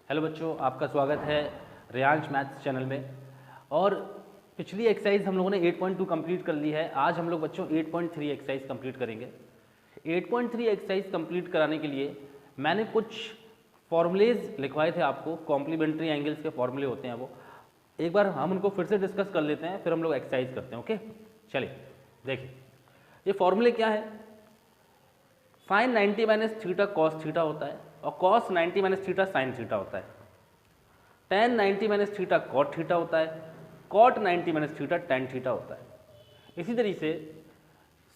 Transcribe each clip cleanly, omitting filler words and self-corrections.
Hello बच्चों, आपका स्वागत है रियांश मैथ्स चैनल में। और पिछली एक्सरसाइज हम लोगों ने 8.2 कंप्लीट कर ली है। आज हम लोग बच्चों 8.3 एक्सरसाइज कंप्लीट करेंगे। 8.3 एक्सरसाइज कंप्लीट कराने के लिए मैंने कुछ फॉर्मूलेज लिखवाए थे आपको। कॉम्प्लीमेंट्री एंगल्स के फॉर्मूले होते हैं वो। एक बार हम उनको फिर से डिस्कस कर लेते हैं, फिर हम लोग एक्सरसाइज करते हैं। ओके, चलिए देखिए ये फॉर्मूले क्या है। Sine 90 minus theta cos theta होता है और cos 90 minus theta sine theta होता है। Tan 90 minus theta cot theta होता है। Cot 90 minus theta tan theta होता है। इसी तरीके से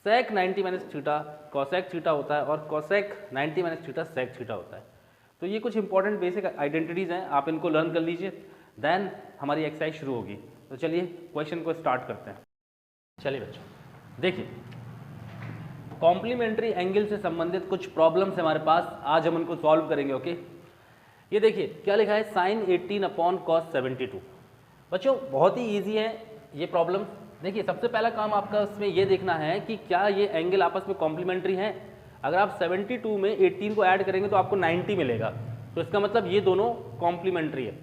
sec 90 minus theta cosec theta होता है और cosec 90 minus theta sec theta होता है। तो ये कुछ इंपॉर्टेंट बेसिक आइडेंटिटीज़ हैं, आप इनको लर्न कर लीजिए, देन हमारी एक्सरसाइज शुरू होगी। तो चलिए क्वेश्चन को स्टार्ट करते हैं। चलिए बच्चों देखिए, कॉम्प्लीमेंट्री एंगल से संबंधित कुछ प्रॉब्लम्स हमारे पास, आज हम उनको सॉल्व करेंगे। ओके, ये देखिए क्या लिखा है, साइन 18 अपॉन कॉस 72। बच्चों बहुत ही इजी है ये प्रॉब्लम। देखिए सबसे पहला काम आपका उसमें ये देखना है कि क्या ये एंगल आपस में कॉम्प्लीमेंट्री हैं। अगर आप 72 में 18 को ऐड करेंगे तो आपको 90 मिलेगा, तो इसका मतलब ये दोनों कॉम्प्लीमेंट्री है।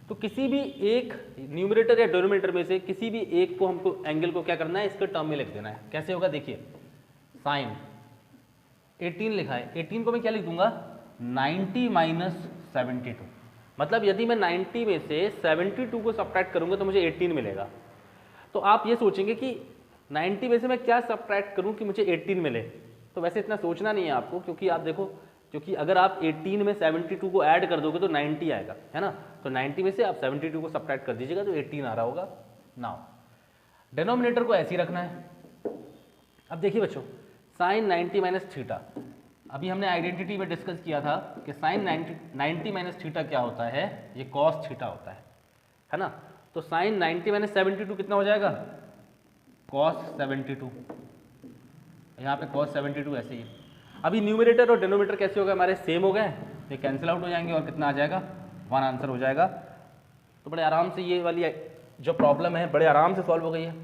तो किसी भी एक न्यूमरेटर या डिनोमिनेटर में से किसी भी एक को हमको एंगल को क्या करना है, इसके टर्म में लिख देना है। कैसे होगा देखिए, साइन 18 लिखा है, 18 को मैं क्या लिख दूंगा, 90 माइनस 72। मतलब यदि मैं 90 में से 72 को सब्ट्रैक्ट करूंगा तो मुझे 18 मिलेगा। तो आप ये सोचेंगे कि 90 में से मैं क्या सब्ट्रैक्ट करूं कि मुझे 18 मिले। तो वैसे इतना सोचना नहीं है आपको, क्योंकि आप देखो, क्योंकि अगर आप 18 में 72 को ऐड कर दोगे तो 90 आएगा, है ना। तो 90 में से आप 72 को सब्ट्रैक्ट कर दीजिएगा तो 18 आ रहा होगा। नाउ डिनोमिनेटर को ऐसे ही रखना है। अब देखिए बच्चों, साइन 90 माइनस थीटा, अभी हमने आइडेंटिटी में डिस्कस किया था कि साइन 90 माइनस थीटा क्या होता है, ये कॉस थीटा होता है ना। तो साइन 90 माइनस 72 कितना हो जाएगा, कॉस 72। यहाँ पे कॉस 72 ऐसे ही। अभी न्यूमरेटर और डिनोमिनेटर कैसे हो गए, हमारे सेम हो गए, ये कैंसिल आउट हो जाएंगे और कितना आ जाएगा, 1 आंसर हो जाएगा। तो बड़े आराम से ये वाली जो प्रॉब्लम है बड़े आराम से सॉल्व हो गई है।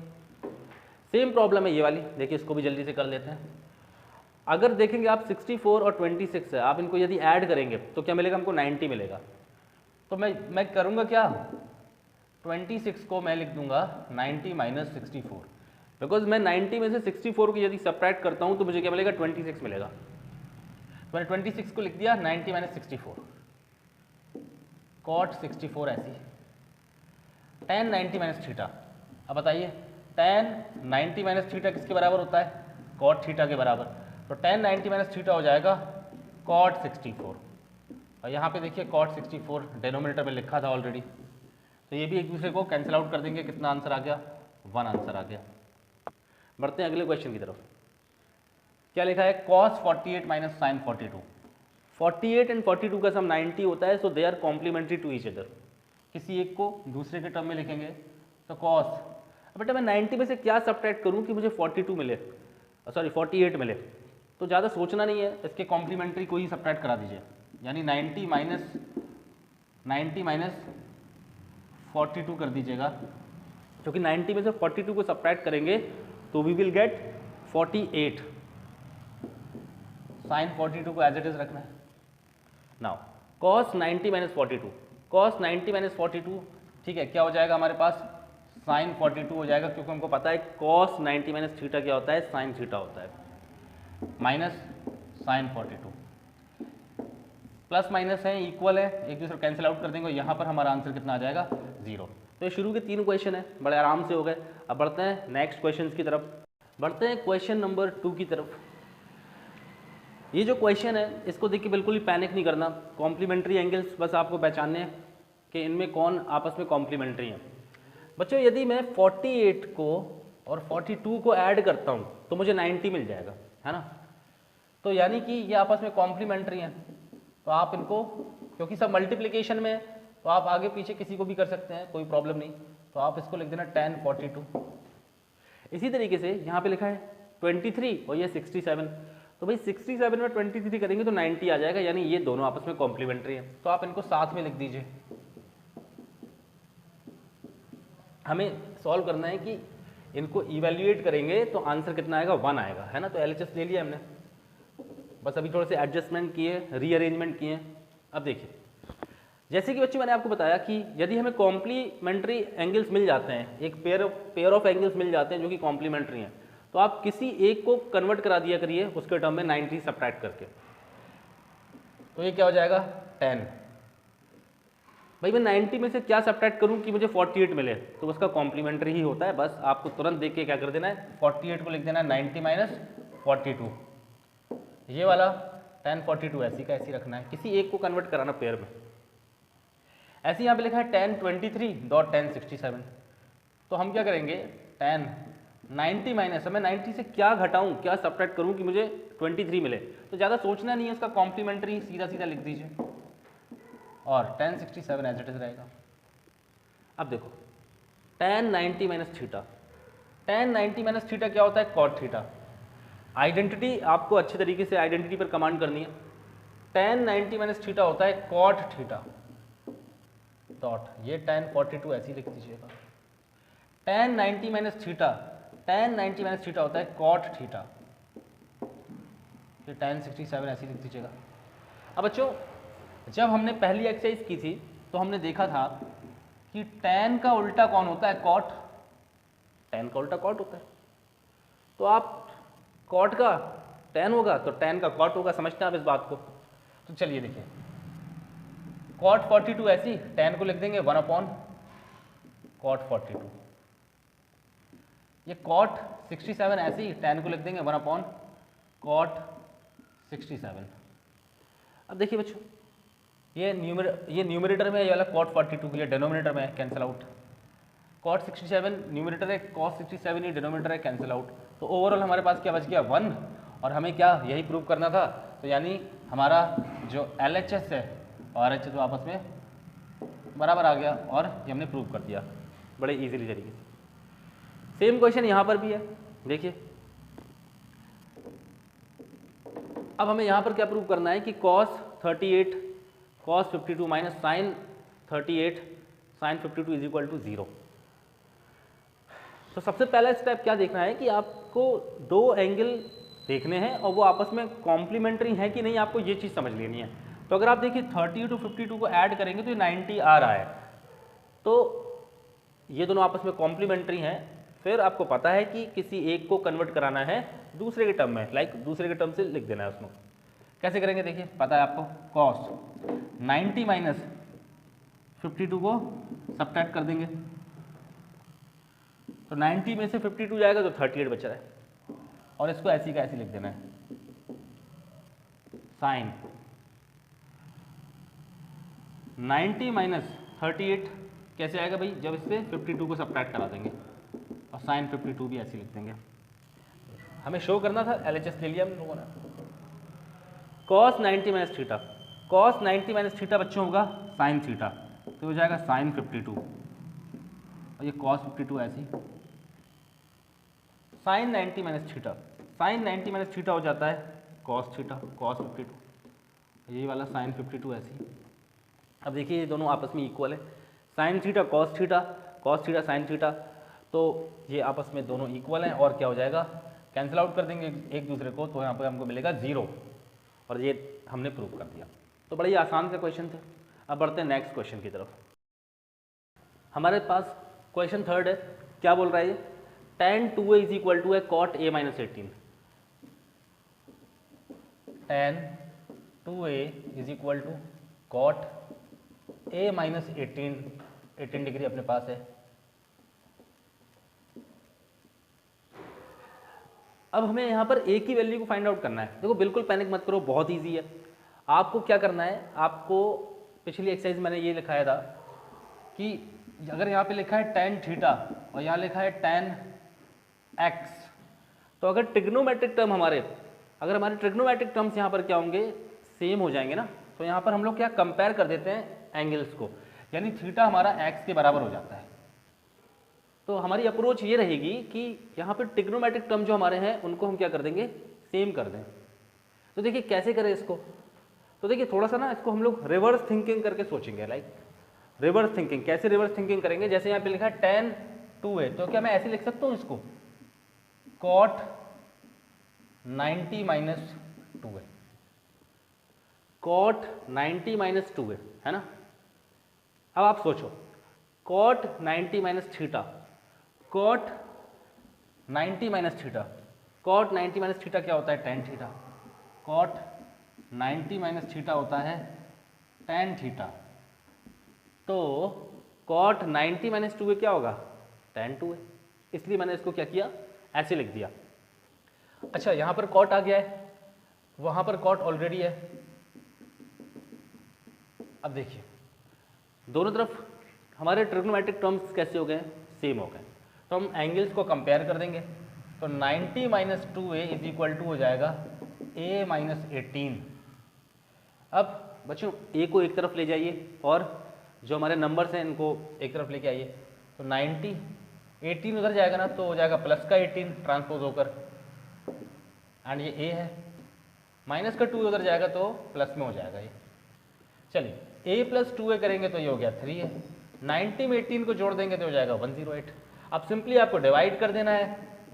सेम प्रॉब्लम है ये वाली, देखिए इसको भी जल्दी से कर लेते हैं। अगर देखेंगे आप 64 और 26 है, आप इनको यदि ऐड करेंगे तो क्या मिलेगा, हमको 90 मिलेगा। तो मैं करूँगा क्या, 26 को मैं लिख दूंगा 90 माइनस 64, बिकॉज मैं 90 में से 64 को यदि सब्ट्रैक्ट करता हूँ तो मुझे क्या मिलेगा, 26 मिलेगा। तो मैंने 26 को लिख दिया 90 माइनस 64, कॉट 64 ऐसी। tan 90 माइनस थीटा, अब बताइए tan 90 माइनस थीटा किसके बराबर होता है, कॉट थीटा के बराबर। तो tan 90 माइनस थीटा हो जाएगा cot 64। और यहाँ पे देखिए cot 64 डिनोमिनेटर में लिखा था ऑलरेडी, तो ये भी एक दूसरे को कैंसिल आउट कर देंगे। कितना आंसर आ गया, 1 आंसर आ गया। बढ़ते हैं अगले क्वेश्चन की तरफ। क्या लिखा है, cos 48 माइनस साइन 42। 48 एंड 42 का सम 90 होता है, so they are complementary to each other. किसी एक को दूसरे के टर्म में लिखेंगे तो cos, बेटा मैं 90 में से क्या सब्ट्रैक्ट करूँ कि मुझे 42 मिले, सॉरी 48 मिले। तो ज़्यादा सोचना नहीं है, इसके कॉम्प्लीमेंट्री को ही सब्ट्रैक्ट करा दीजिए, यानी 90 माइनस 42 कर दीजिएगा, क्योंकि 90 में से 42 को सब्ट्रैक्ट करेंगे तो वी विल गेट 48। साइन 42 को एज इट इज रखना है। Now cos 90 minus 42, cos 90 minus 42 ठीक है, क्या हो जाएगा हमारे पास, साइन 42 हो जाएगा, क्योंकि हमको पता है कॉस 90 माइनस थीटा क्या होता है, साइन थीटा होता है, माइनस साइन 42। प्लस माइनस है, इक्वल है, एक दूसरे कैंसिल आउट कर देंगे, यहाँ पर हमारा आंसर कितना आ जाएगा, 0। तो ये शुरू के 3 क्वेश्चन है, बड़े आराम से हो गए। अब बढ़ते हैं नेक्स्ट क्वेश्चन की तरफ। बढ़ते हैं क्वेश्चन नंबर 2 की तरफ। ये जो क्वेश्चन है इसको देख के बिल्कुल ही पैनिक नहीं करना। कॉम्प्लीमेंट्री एंगल्स बस आपको पहचानने हैं कि इनमें कौन आपस में कॉम्प्लीमेंट्री हैं। बच्चों यदि मैं 48 को और 42 को ऐड करता हूँ तो मुझे 90 मिल जाएगा, है ना। तो यानी कि ये आपस में कॉम्प्लीमेंट्री हैं। तो आप इनको, क्योंकि सब मल्टीप्लिकेशन में है तो आप आगे पीछे किसी को भी कर सकते हैं, कोई प्रॉब्लम नहीं। तो आप इसको लिख देना tan 42। इसी तरीके से यहाँ पे लिखा है 23 और ये 67, तो भाई 67 में 23 करेंगे तो 90 आ जाएगा, यानी ये दोनों आपस में कॉम्प्लीमेंट्री हैं। तो आप इनको साथ में लिख दीजिए। हमें सॉल्व करना है कि इनको इवेल्युएट करेंगे तो आंसर कितना आएगा, 1 आएगा, है ना। तो LHS ले लिया हमने, बस अभी थोड़े से एडजस्टमेंट किए, रीअरेंजमेंट किए। अब देखिए जैसे कि बच्चों मैंने आपको बताया कि यदि हमें कॉम्प्लीमेंट्री एंगल्स मिल जाते हैं, एक पेयर ऑफ एंगल्स मिल जाते हैं जो कि कॉम्प्लीमेंट्री हैं, तो आप किसी एक को कन्वर्ट करा दिया करिए उसके टर्म में 90 सब्ट्रैक्ट करके। तो ये क्या हो जाएगा 10। भाई मैं 90 में से क्या सब्ट्रैक्ट करूं कि मुझे 48 मिले, तो उसका कॉम्प्लीमेंट्री ही होता है। बस आपको तुरंत देख के क्या कर देना है, 48 को लिख देना है 90 माइनस 42। ये वाला 10 42 ऐसी का ऐसी रखना है, किसी एक को कन्वर्ट कराना पेयर में। ऐसे यहाँ पे लिखा है 10 23 डॉट 10 67। तो हम क्या करेंगे 10 90 माइनस, मैं 90 से क्या घटाऊं, क्या सब्ट्रैक्ट करूं कि मुझे 23 मिले। तो ज़्यादा सोचना नहीं है, उसका कॉम्प्लीमेंट्री सीधा सीधा लिख दीजिए और 10 67 एज इट इज रहेगा। अब देखो 10 90 माइनस थीटा, 10 90 माइनस थीटा क्या होता है कॉट थीटा। आइडेंटिटी आपको अच्छे तरीके से आइडेंटिटी पर कमांड करनी है। 10 90 माइनस थीटा होता है कॉट थीटा डॉट, ये 10 42 ऐसे ही लिख दीजिएगा। 10 90 माइनस थीटा, 10 90 माइनस थीटा होता है कॉट थीटा, ये 10 67 ऐसे ही लिख दीजिएगा। अब बच्चों जब हमने पहली एक्सरसाइज की थी तो हमने देखा था कि tan का उल्टा कौन होता है कॉट, tan का उल्टा कॉट होता है। तो आप कॉट का tan होगा तो tan का कॉट होगा, समझते हैं आप इस बात को। तो चलिए देखिए कॉट 42 ऐसी, tan को लिख देंगे 1 अपॉन कॉट 42। ये कॉट 67 ऐसी, tan को लिख देंगे 1 अपॉन कॉट 67। अब देखिए बच्चों ये न्यूमरेटर में, ये वाला कॉट 42 के लिए डिनोमिनेटर में कैंसिल आउट, कॉट 67 न्यूमरेटर है, कॉस 67 ये डिनोमिनेटर है, कैंसिल आउट। तो ओवरऑल हमारे पास क्या बच गया 1, और हमें क्या यही प्रूव करना था। तो यानी हमारा जो LHS है और RHS तो आपस में बराबर आ गया और ये हमने प्रूव कर दिया बड़े इजीली तरीके से। सेम क्वेश्चन यहाँ पर भी है, देखिए अब हमें यहाँ पर क्या प्रूव करना है कि cos 38 cos 52 minus sine 38 sine 52 is equal to 0। तो सबसे पहला स्टेप क्या देखना है कि आपको दो एंगल देखने हैं और वो आपस में कॉम्प्लीमेंट्री हैं कि नहीं, आपको ये चीज़ समझ लेनी है। तो अगर आप देखिए 30 टू 52 को ऐड करेंगे तो ये 90 आ रहा है, तो ये दोनों आपस में कॉम्प्लीमेंट्री हैं। फिर आपको पता है कि किसी एक को कन्वर्ट कराना है दूसरे के टर्म में, लाइक दूसरे के टर्म से लिख देना है उसको। कैसे करेंगे देखिए, पता है आपको कॉस 90 माइनस 52 को सब्ट्रैक्ट कर देंगे, तो 90 में से 52 जाएगा तो 38 बच रहा है, और इसको ऐसी का ऐसी लिख देना है साइन 90 माइनस 38 कैसे आएगा भाई, जब इससे 52 को सब्ट्रैक्ट करा देंगे, और साइन 52 भी ऐसे लिख देंगे। हमें शो करना था, LHS ले लिया हम लोगों ने। cos 90 minus theta, cos 90 minus theta बच्चों होगा साइन थीटा, तो हो जाएगा साइन 52, और ये cos 52 ऐसी sine 90 minus theta, sine 90 minus theta हो जाता है cos थीटा cos 52, यही वाला साइन 52 ऐसी। अब देखिए ये दोनों आपस में इक्वल है, sine theta cos theta sine theta, तो ये आपस में दोनों इक्वल हैं, और क्या हो जाएगा कैंसिल आउट कर देंगे एक दूसरे को, तो यहाँ पर हमको मिलेगा 0, और ये हमने प्रूव कर दिया। तो बड़ा ही आसान से क्वेश्चन थे। अब बढ़ते हैं नेक्स्ट क्वेश्चन की तरफ। हमारे पास क्वेश्चन थर्ड है, क्या बोल रहा है ये, tan 2a is equal to है cot a minus 18। tan 2a is equal to cot a minus 18 degree अपने पास है। अब हमें यहाँ पर a की वैल्यू को फाइंड आउट करना है। देखो बिल्कुल पैनिक मत करो, बहुत इजी है। आपको क्या करना है, आपको पिछली एक्सरसाइज मैंने ये लिखाया था कि अगर यहाँ पे लिखा है tan थीटा और यहाँ लिखा है tan x, तो अगर ट्रिग्नोमेट्रिक टर्म अगर हमारे ट्रिग्नोमेट्रिक टर्म्स यहाँ पर क्या होंगे, सेम हो जाएंगे ना, तो यहाँ पर हम लोग क्या कंपेयर कर देते हैं एंगल्स को, यानी थीटा हमारा x के बराबर हो जाता है। तो हमारी अप्रोच ये रहेगी कि यहाँ पर ट्रिग्नोमेट्रिक टर्म जो हमारे हैं उनको हम क्या कर देंगे, सेम कर दें। तो देखिए कैसे करें इसको, तो देखिए थोड़ा सा ना इसको हम लोग रिवर्स थिंकिंग करके सोचेंगे, लाइक रिवर्स थिंकिंग। कैसे रिवर्स थिंकिंग करेंगे, जैसे यहाँ पे लिखा है tan 2a, तो क्या मैं ऐसे लिख सकता हूँ इसको cot 90 minus 2a, cot 90 minus 2a है ना। अब आप सोचो cot 90 minus theta, cot 90 minus theta, cot 90 minus theta क्या होता है? tan theta. cot 90 minus theta होता है tan थीटा। तो cot 90 माइनस 2a क्या होगा? tan 2a। इसलिए मैंने इसको क्या किया, ऐसे लिख दिया। अच्छा, यहाँ पर cot आ गया है, वहाँ पर cot ऑलरेडी है। अब देखिए दोनों तरफ हमारे ट्रिग्नोमेट्रिक टर्म्स कैसे हो गए? सेम हो गए। तो हम एंगल्स को कंपेयर कर देंगे। तो 90 minus 2a is equal to हो जाएगा a माइनस 18। अब बच्चों a को एक तरफ ले जाइए और जो हमारे नंबर्स हैं इनको एक तरफ लेके आइए। तो 90, 18 उधर जाएगा ना तो हो जाएगा प्लस का 18 ट्रांसपोज होकर, एंड ये a है। माइनस का 2 उधर जाएगा तो प्लस में हो जाएगा ये। चलिए a प्लस 2a करेंगे तो ये हो गया 3 है। 90 में 18 को जोड़ देंगे तो हो जाएगा 108। अब सिंपली आपको डिवाइड कर देना है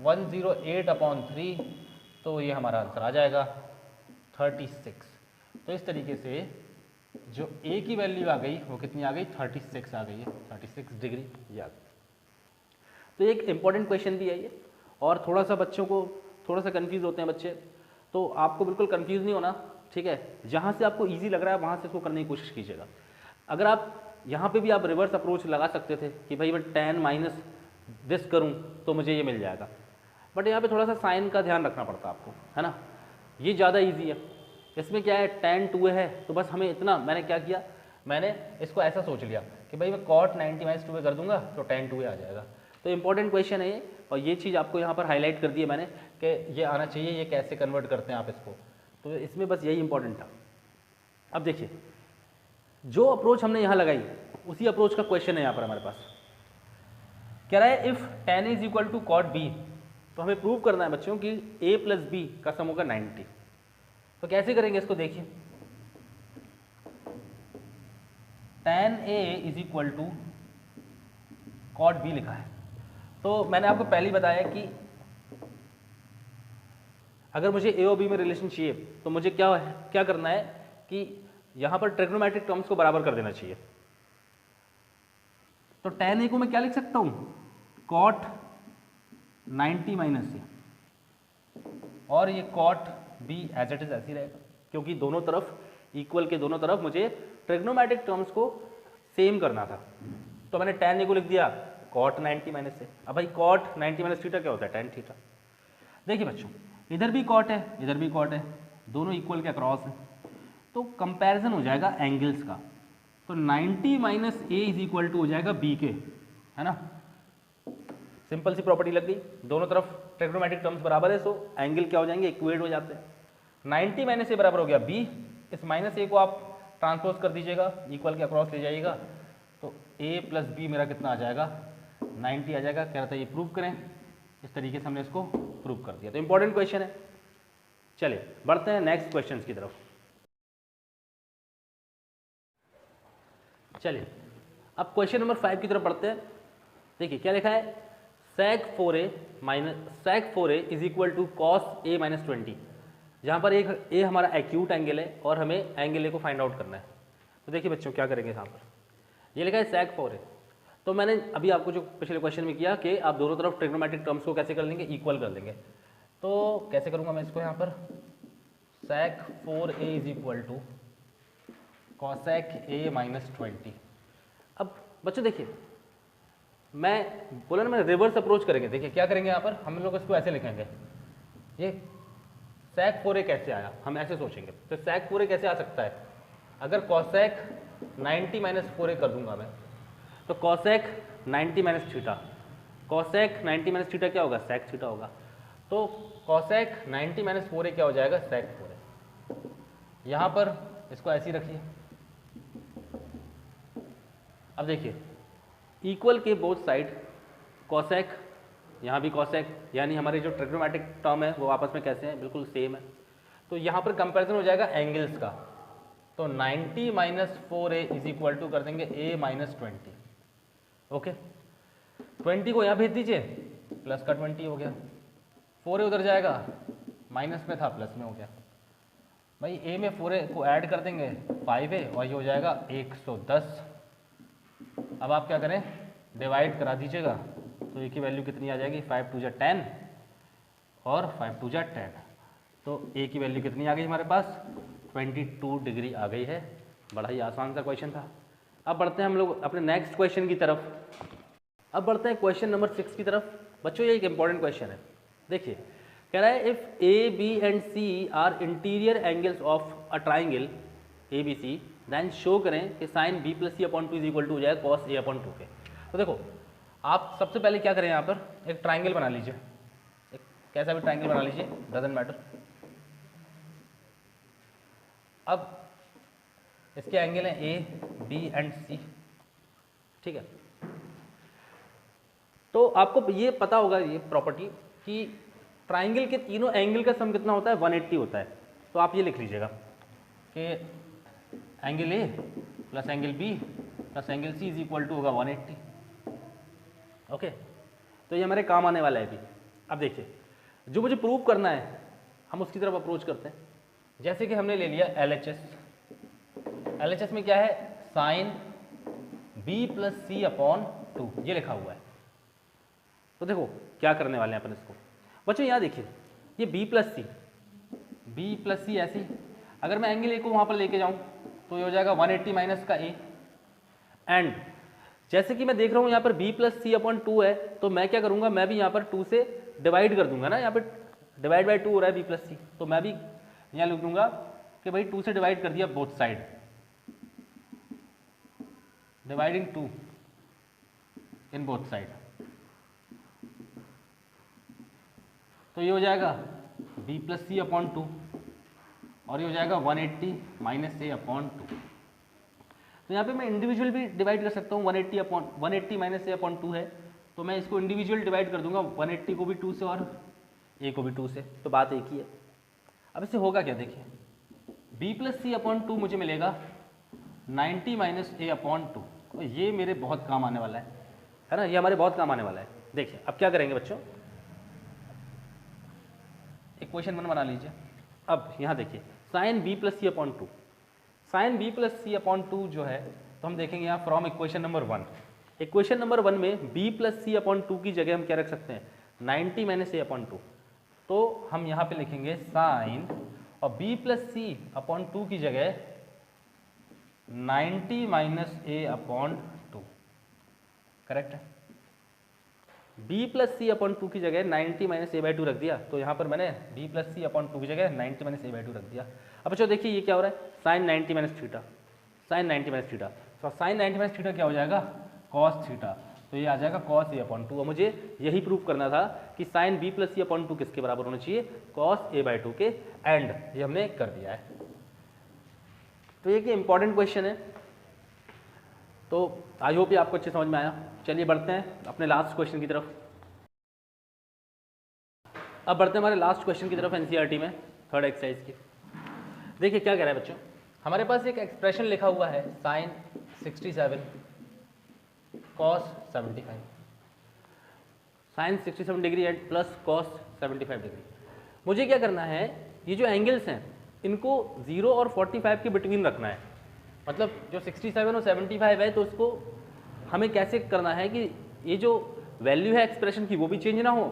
108 अपॉन 3, तो ये हमारा आंसर आ जाएगा 36। तो इस तरीके से जो a की वैल्यू आ गई वो कितनी आ गई? 36 आ गई है, 36 डिग्री याद। तो एक इम्पॉर्टेंट क्वेश्चन भी है ये, और थोड़ा सा बच्चों को थोड़ा सा कंफ्यूज होते हैं बच्चे, तो आपको बिल्कुल कंफ्यूज नहीं होना, ठीक है। जहाँ से आपको इजी लग रहा है वहाँ से इसको करने की कोशिश कीजिएगा। अगर आप यहाँ पे भी आप रिवर्स अप्रोच लगा सकते थे कि भाई मैं tan माइनस दिस करूँ तो मुझे ये मिल जाएगा, बट यहाँ पे थोड़ा सा साइन का ध्यान रखना पड़ता है आपको, है ना। ये ज़्यादा ईजी है। इसमें क्या है, tan 2a है तो बस हमें इतना, मैंने क्या किया, मैंने इसको ऐसा सोच लिया कि भाई मैं cot 90 माइनस 2a कर दूंगा तो tan 2a आ जाएगा। तो इंपॉर्टेंट क्वेश्चन है ये, और ये चीज़ आपको यहाँ पर हाईलाइट कर दी है मैंने कि ये आना चाहिए, ये कैसे कन्वर्ट करते हैं आप इसको। तो इसमें बस यही इंपॉर्टेंट था। अब देखिए जो अप्रोच हमने यहाँ लगाई उसी अप्रोच का क्वेश्चन है यहाँ पर हमारे पास। कह रहा है if tan is equal to cot b, तो हमें प्रूव करना है बच्चों कि a प्लस b का सम होगा 90। तो कैसे करेंगे इसको देखिए। tan a is equal to cot b लिखा है। तो मैंने आपको पहले ही बताया कि अगर मुझे a और b में रिलेशन चाहिए तो मुझे क्या करना है कि यहाँ पर ट्रिग्नोमेट्रिक टर्म्स को बराबर कर देना चाहिए। तो tan a को मैं क्या लिख सकता हूँ? cot 90 माइनस से, और ये cot b as it is ऐसे ही रहेगा, क्योंकि दोनों तरफ इक्वल के दोनों तरफ मुझे ट्रिग्नोमेट्रिक टर्म्स को सेम करना था। तो मैंने tan a को लिख दिया cot 90 माइनस से। अब भाई cot 90 माइनस थीटा क्या होता है? tan theta. देखिए बच्चों इधर भी cot है, इधर भी cot है, दोनों इक्वल के अक्रॉस है, तो कंपैरिजन हो जाएगा एंगल्स का। तो 90 minus A is equal to हो जाएगा बी के, है ना। सिंपल सी प्रॉपर्टी लग गई, दोनों तरफ ट्रिग्नोमेट्रिक टर्म्स बराबर है, सो एंगल क्या हो जाएंगे? इक्वेट हो जाते हैं। 90 माइनस ए बराबर हो गया बी, इस माइनस ए को आप ट्रांसपोज कर दीजिएगा, इक्वल के अक्रॉस ले जाइएगा, तो ए प्लस बी मेरा कितना आ जाएगा? 90 आ जाएगा। कह रहा था ये प्रूव करें, इस तरीके से हमने इसको प्रूव कर दिया। तो इंपॉर्टेंट क्वेश्चन है। चलिए बढ़ते हैं नेक्स्ट क्वेश्चन की तरफ। चलिए अब क्वेश्चन नंबर 5 की तरफ बढ़ते हैं। देखिए क्या लिखा है, sec 4a is equal to cos a minus 20, जहाँ पर एक a हमारा एक्यूट एंगल है और हमें एंगल a को फाइंड आउट करना है। तो देखिए बच्चों क्या करेंगे, यहाँ पर ये लिखा है sec 4a। तो मैंने अभी आपको जो पिछले क्वेश्चन में किया कि आप दोनों तरफ ट्रिग्नोमेट्रिक टर्म्स को कैसे कर लेंगे? इक्वल कर लेंगे। तो कैसे करूँगा मैं इसको, यहाँ पर sec 4a is equal to cosec a minus 20। अब बच्चों देखिए मैं बोला ना, मैं रिवर्स अप्रोच करेंगे। देखिए क्या करेंगे, यहाँ पर हम लोग इसको ऐसे लिखेंगे, ये sec 4a कैसे आया, हम ऐसे सोचेंगे। तो sec 4a कैसे आ सकता है? अगर cosec 90 माइनस 4a कर दूंगा मैं, तो cosec 90 minus theta, cosec 90 minus theta क्या होगा? sec थीटा होगा। तो cosec 90 माइनस 4a क्या हो जाएगा? sec 4a। यहाँ पर इसको ऐसे ही रखिए। अब देखिए इक्वल के बोथ साइड कॉसेक, यहाँ भी कॉसेक, यानी हमारे जो ट्रिग्नोमेट्रिक टर्म है वो आपस में कैसे हैं? बिल्कुल सेम है। तो यहाँ पर कंपैरिजन हो जाएगा एंगल्स का। तो 90 minus 4a is equal to कर देंगे a माइनस 20। ओके, 20 को यहाँ भेज दीजिए, प्लस का 20 हो गया, 4a उधर जाएगा, माइनस में था प्लस में हो गया। भाई a में 4a को ऐड कर देंगे 5a, और ये हो जाएगा 110। अब आप क्या करें, डिवाइड करा दीजिएगा, तो ए की वैल्यू कितनी आ जाएगी, 5 2 जा 10 और 5 2 जा 10, तो ए की वैल्यू कितनी आ गई हमारे पास, 22 डिग्री आ गई है। बड़ा ही आसान सा क्वेश्चन था। अब बढ़ते हैं हम लोग अपने नेक्स्ट क्वेश्चन की तरफ। अब बढ़ते हैं क्वेश्चन नंबर 6 की तरफ। बच्चों ये एक इंपॉर्टेंट क्वेश्चन है। देखिए कह रहा है if A B and C are interior angles of a triangle A B C, then show करें कि sine B plus C upon two is equal to हो जाएगा कॉस ए अपॉन टू के। तो देखो आप सबसे पहले क्या करें, यहाँ पर एक ट्राइंगल बना लीजिए, एक कैसा भी ट्राइंगल बना लीजिए, डजेंट मैटर। अब इसके एंगल हैं ए बी एंड सी, ठीक है। तो आपको ये पता होगा ये प्रॉपर्टी कि ट्राइंगल के तीनों एंगल का सम कितना होता है, 180 होता है। तो आप ये लिख लीजिएगा कि angle A plus angle B plus angle C is equal to होगा 180। ओके, तो ये हमारे काम आने वाला है अभी। अब देखिए जो मुझे प्रूव करना है हम उसकी तरफ अप्रोच करते हैं। जैसे कि हमने ले लिया LHS में क्या है, sign B plus C upon to, ये लिखा हुआ है। तो देखो क्या करने वाले हैं अपन इसको। बच्चों यहाँ देखिए ये बी प्लस सी ऐसी, अगर मैं एंगल ए को वहाँ पर लेके जाऊँ तो ये हो जाएगा 180 माइनस का ए। एंड जैसे कि मैं देख रहा हूँ यहाँ पर B plus C upon to है, तो मैं क्या करूँगा, मैं भी यहाँ पर 2 से डिवाइड कर दूंगा ना, यहाँ पर डिवाइड बाई 2 हो रहा है बी प्लस सी, तो मैं भी यहाँ लिख दूंगा कि भाई 2 से डिवाइड कर दिया both side, dividing 2 in both side. तो ये हो जाएगा B plus C upon to और ये हो जाएगा 180 माइनस ए अपॉन टू। तो यहाँ पे मैं इंडिविजुअल भी डिवाइड कर सकता हूँ, 180 माइनस ए अपॉन टू है, तो मैं इसको इंडिविजुअल डिवाइड कर दूंगा, 180 को भी 2 से और ए को भी 2 से, तो बात एक ही है। अब इससे होगा क्या, देखिए B plus C upon to मुझे मिलेगा 90 माइनस ए अपॉन टू, और ये मेरे बहुत काम आने वाला है ना, ये हमारे बहुत काम आने वाला है। देखिए अब क्या करेंगे बच्चों, इक्वेशन 1 बना लीजिए। अब यहाँ देखिए sine B plus C upon two, sine B plus C upon two जो है, तो हम देखेंगे यहाँ from equation number 1। Equation number 1 में B plus C upon two की जगह हम क्या रख सकते हैं, 90 माइनस ए अपॉन टू। तो हम यहाँ पे लिखेंगे साइन और B plus C upon two की जगह 90 माइनस ए अपॉन टू, करेक्ट है। B plus C upon two की जगह 90 माइनस ए बाई टू रख दिया, तो यहाँ पर मैंने B plus C upon two की जगह 90 माइनस ए बाई टू रख दिया। अब बच्चों देखिए ये क्या हो रहा है, sine 90 minus theta, sine 90 minus theta, तो साइन 90 माइनस थीटा क्या हो जाएगा, कॉस थीटा, तो ये आ जाएगा कॉस ए अपॉन टू। और मुझे यही प्रूव करना था कि sine B plus C upon to किसके बराबर होना चाहिए, कॉस ए बाई टू के, एंड ये हमने कर दिया है। तो ये कि इंपॉर्टेंट क्वेश्चन है, तो आई होप ये आपको अच्छे समझ में आया। चलिए बढ़ते हैं अपने लास्ट क्वेश्चन की तरफ। अब बढ़ते हैं हमारे लास्ट क्वेश्चन की तरफ एनसीईआरटी में, थर्ड एक्सरसाइज की। देखिए क्या कह रहा है बच्चों, हमारे पास एक एक्सप्रेशन लिखा हुआ है sine 67 cos 75, sine 67 degree and plus cos 75 degree. मुझे क्या करना है, ये जो एंगल्स हैं इनको 0 और 45 के बिटवीन रखना है। मतलब जो 67 और 75 है, तो उसको हमें कैसे करना है कि ये जो वैल्यू है एक्सप्रेशन की वो भी चेंज ना हो,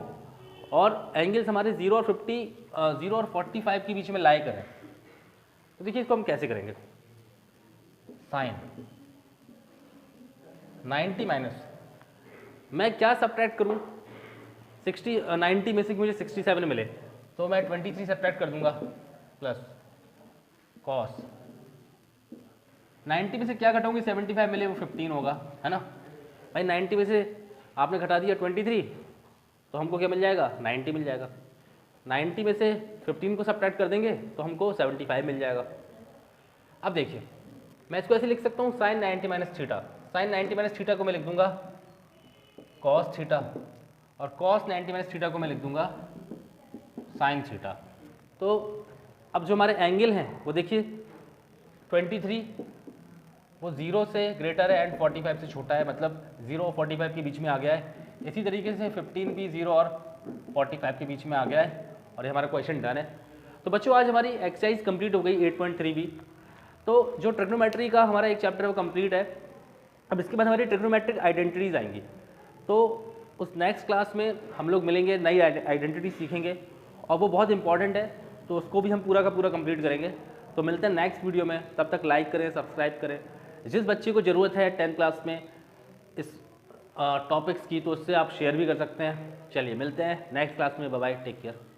और एंगल्स हमारे 0 और 45 के बीच में लाई करें। तो देखिए इसको हम कैसे करेंगे, साइन 90 माइनस, मैं क्या सब्ट्रैक्ट करूं, 90 में से मुझे 67 मिले, तो मैं 23 सब्ट्रैक्ट कर दूंगा, प्लस कॉस 90 में से क्या घटाऊंगी, 75 मिले वो 15 होगा, है ना भाई। 90 में से आपने घटा दिया 23, तो हमको क्या मिल जाएगा, 90 मिल जाएगा। 90 में से 15 को सब्ट्रैक्ट कर देंगे तो हमको 75 मिल जाएगा। अब देखिए मैं इसको ऐसे लिख सकता हूँ, sine 90 minus theta, sine 90 minus theta को मैं लिख दूंगा कॉस थीटा, और कॉस 90 माइनस थीटा को मैं लिख दूंगा साइन थीटा। तो अब जो हमारे एंगल हैं वो देखिए 23 वो 0 से ग्रेटर है एंड 45 से छोटा है, मतलब 0 और 45 के बीच में आ गया है। इसी तरीके से 15 भी 0 और 45 के बीच में आ गया है, और ये हमारा क्वेश्चन डन है। तो बच्चों आज हमारी एक्सरसाइज कंप्लीट हो गई 8.3 भी। तो जो ट्रिग्नोमेट्री का हमारा एक चैप्टर है वो कंप्लीट है। अब इसके बाद हमारी ट्रिग्नोमेट्रिक आइडेंटिटीज़ आएंगी, तो उस नेक्स्ट क्लास में हम लोग मिलेंगे, नई आइडेंटिटी सीखेंगे और वो बहुत इंपॉर्टेंट है, तो उसको भी हम पूरा का पूरा कंप्लीट करेंगे। तो मिलते हैं नेक्स्ट वीडियो में, तब तक लाइक करें, सब्सक्राइब करें। जिस बच्चे को ज़रूरत है 10th क्लास में इस टॉपिक्स की, तो उससे आप शेयर भी कर सकते हैं। चलिए मिलते हैं नेक्स्ट क्लास में, बाय बाय, टेक केयर।